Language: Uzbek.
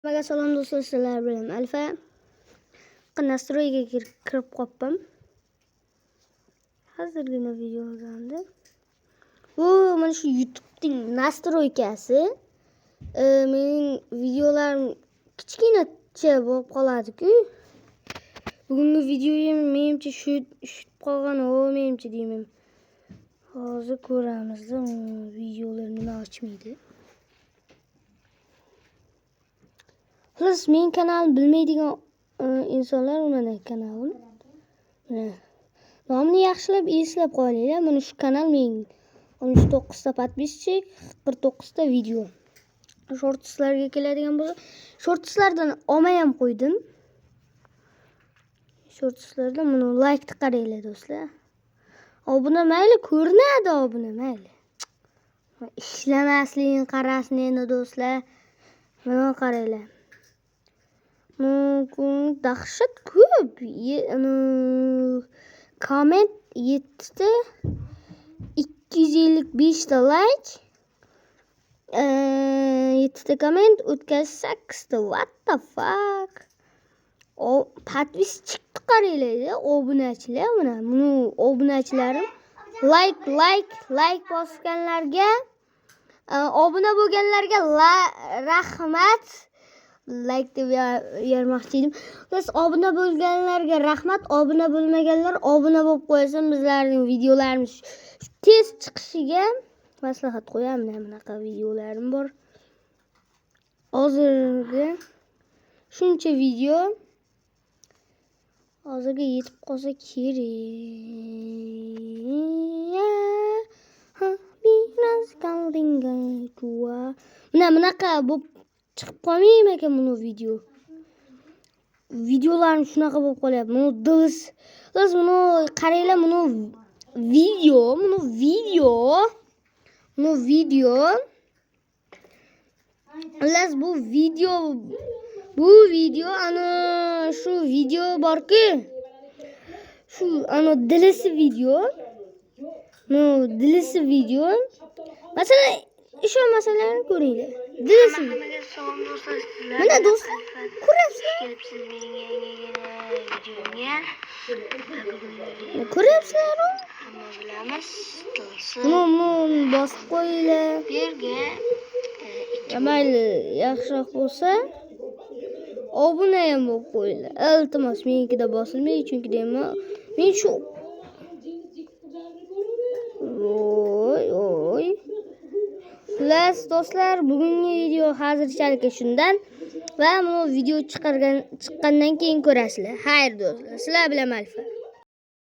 Hammaga salom do'stlar, sizlar bilan Alfa. Nastroyga kirib qopdim. Hozirgina video olgandi. Bu mana shu YouTube'ning nastroykasi. Mening videolarim kichkinacha bo'lib qoladi-ku. Bugungi videoyim menimcha shu qolgan, menimcha deyman. Hozir ko'ramiz-da, videolar nima ochmaydi. Plus men kanal bilmaydigan insonlar uning kanalim. Nomini yaxshilab eslab qo'yinglar. Mana shu kanal men 19 ta podpisчик, 49 ta video. Shortslarga keladigan bo'lsa, shortslardan olmay ham qo'ydim. Shortslardan buni like qaranglar do'stlar. Obuna mayli ko'rinadi, obuna mayli. Ishlamasligini qarasin endi do'stlar. Mana qaranglar. Dahshat ko'p. Komment 7 ta, 255 ta like, 7 ta komment, o'tkazish 8 ta. What the fuck? Podpisчик qaranglar, obunachilar mana. Buni obunachilarim like bosganlarga, obuna bo'lganlarga rahmat. Like deb yozmoqchi edim. Biz obuna bo'lganlarga rahmat, obuna bo'lmaganlar obuna bo'lib qo'ysin. Bizlarning videolarimiz tez chiqishiga maslahat qo'yaman. Bunaqa videolarim bor. Hozirga shuncha video hozirga yetib qolsa kerak. Bunaqa bo'lib chiqib qolmaymi ekan buni video. Videolarim shunaqa bo'lib qolyapti. Buni biz buni qaranglar, buni video. Las bu video ana shu video borku. Shu ana dilisi video. Dilisi video. Masalan, ishonmasalaring ko'ringlar. Dilisi. Mana do'stlar, ko'ryapsizlar? Ko'ryapsizlar? Hamma bilamiz. Buni bosib qo'yinglar. Mayli, yaxshiroq bo'lsa obuna ham bo'lib qo'yinglar. Iltimos, menikida bosilmaydi, chunki men shu Xullas do'stlar, bugungi video hozirchalik shundan va bu video chiqqandan keyin ko'rasizlar. Xayr do'stlar, sizlar bilan Alfa.